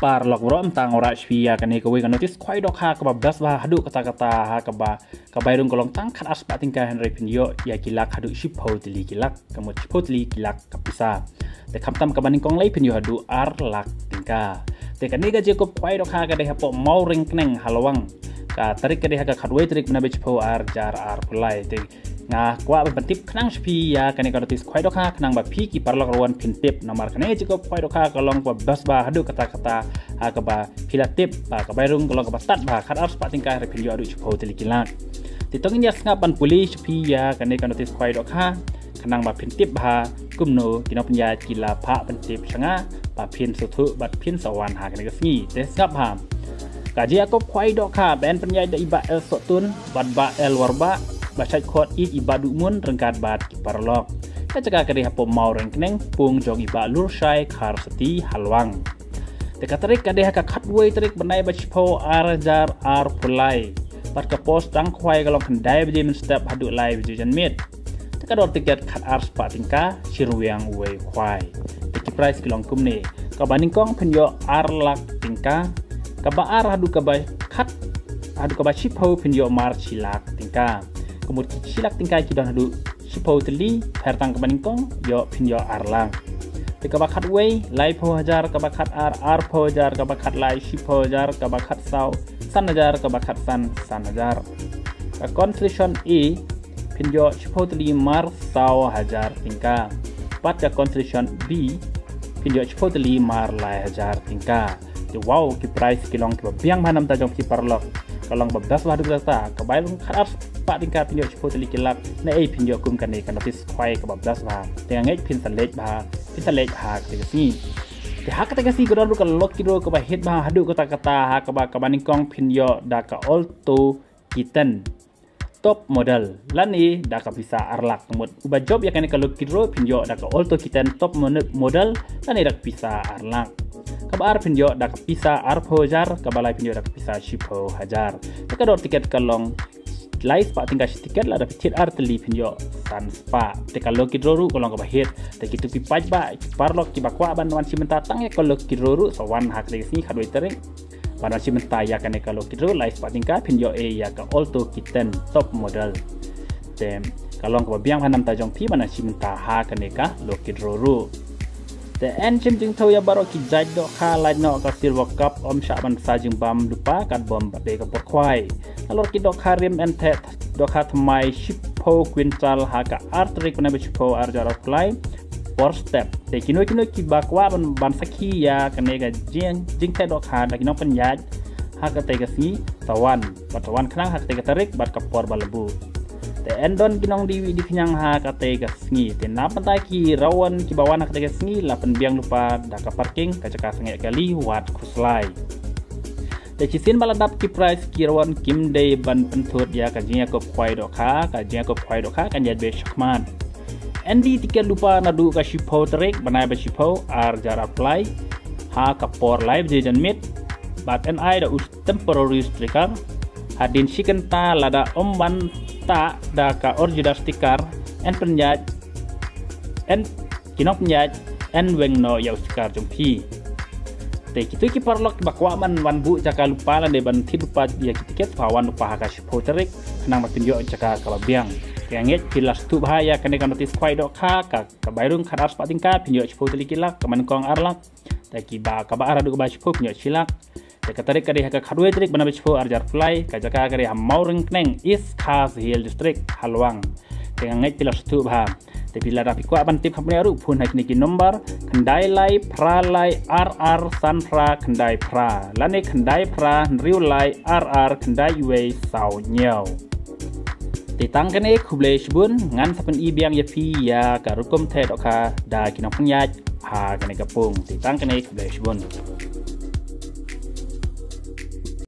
par lok rom tang ora shvia kan ko we kan notice khoi dok ha ka bas ba hadu kata ha ka bai rung kolong tang khat aspa tingka henry pinyo ya kilak hadu shipho tili kilak kamu shipho tili kilak kapisa te khamtam ka baning kong lai pinyo hadu ar lak tingka te kan ni ga je ko khoi dok ha ka de ha po mau ring kneng halawang ka tarik ka de ha ka khatwe tarik na be shipho ar jar ar pulai te nga kwa ba tip khnang shpi ya kan ka notice khoi dok ha khnang ba phi ki parlok ron phin tip namar kan je ko khoi dok ha kolong ba bas ba hadu kata ha ka ba phila tip ba ka bai rung kolong ka ba tat ba khat ar spa tingka re pinyo adu shipho tili kilak ti tong nya snga ban puli shpi ya kan ka notice khoi dok ha khnang ba phin tip ba kumno kinop nya kila pha ban tip sanga ba phin suthu bat phin sawan ha kan ka sngi te snap ha ka je ko khoi dok ha ben penya da iba el sotun bat ba el warba baca kod iba dumun rengkat bat kiparlok kacaka kari hapo mau rengkneng pung jong iba lursai khar seti halwang teka tarik kade haka khatwei tarik benai bachpo arjar ar pulai bat ka post tang khwai kalong khandai bji men step hadu lai bji jan mit teka dor tiket khat ar spa tingka sirwiang wei khwai teki price kilong kumne ka baning kong phenyo ar lak tingka ka ba ar hadu ka ba khat hadu ka ba chipho phenyo mar chilak tingka kemudian silak tingkai kita hadu shipho teli pertang kebaningkong yo pinyo arlang tika bakat wei lai pho hajar ka bakat ar pho hajar ka bakat lai shipho hajar ka bakat sau san hajar ka bakat san hajar ka concession e pinyo shipho teli mar sau hajar tingka pat ka concession b pinyo shipho teli mar lai hajar tingka wow ki price kilong ki biang manam ta jong ki parlok kalong babdas wadu data ka bailung khat pak tingkat pinyo shipho teli kilak na ei pinyo kum kan kan notice khwai ka babdas ba teng ngej pin salej ba pin salej ha ke si te ha ka si godon ka lok kiro ka ba hit ba hadu kata ha ka ba ka baning kong pinyo da ka alto kitten top model lani da ka bisa arlak mut uba job ya kan ka lok kiro pinyo da ka alto kitten top model lani da bisa arlak kabar pinyo da ka bisa arpojar kabalai pinyo da ka bisa shipho hajar ka dor tiket kalong live pak tinggal tiket lah dapat ar teli pinyo san spa te kalau kidroru kolong ka bahit te kitu pipaj ba parlok ki bakwa ban wan simenta tang ya kalau kidroru sawan hak de sini kadoi tering ban wan simenta ya kan kalau kidro live pak tinggal pinyo ya ka alto kitten top model te kalong ka biang hanam tajong pi ban simenta ha kan ka lo kidroru te en chim jing thau ya baro ki jai do kha lai no ka silver cup om sha ban sa jing bam lupa kat bom ba de ka pot khwai alor ki do kha rim en the do kha thmai shipho quintal ha ka artrik na be shipho ar jar apply for step te kino ki bakwa ban sakhi ya kane ga jing the do kha da kino pen ya ha ka te ka si tawan khnang ha te ka tarik bat ka por balabu te endon kinong di kenyang ha kate ka sngi te na pantai ki rawan ki bawan kate ka sngi la pen biang lupa da ka parking ka caka sange kali wat khuslai te chisin baladap ki price ki rawan kim de ban penthut ya ka jia ko khwai do kha kan ya be shakman endi tiket lupa na du ka shipho trek banai ba shipho ar jar apply ha ka por live je jan mit bat ni da us temporary sticker hadin chicken ta lada omban ta da ka original sticker en penjaj en kinok penjaj en weng no yau sticker jompi te kitu ki parlok bakwa man wan bu caka lupa lan de ban thi lupa dia tiket pawan lupa ka shipho tarik nang makin yo caka ka biang kenget kilas tu bahaya kan kan notice khwai do kha ka bairung kharas pa tingka pinyo shipho teli kilak kaman kong arlak ta ki ba ka ba aradu ba shipho pinyo silak te katarik kade haka khadwe trik bana bechpo arjar fly ka jaka kare ham maureng kneng is khas hill district halwang te ngai pilas tu bha te pila rapi kwa ban tip hamne aru phun hakni ki number khandai lai phra lai rr san phra khandai phra lane khandai phra riu lai rr khandai wei sau nyau te tangkane khuble shbun ngan sapen I biang yapi ya ka rukum the doka da kinong panyaj ha kane kapung te tangkane khuble shbun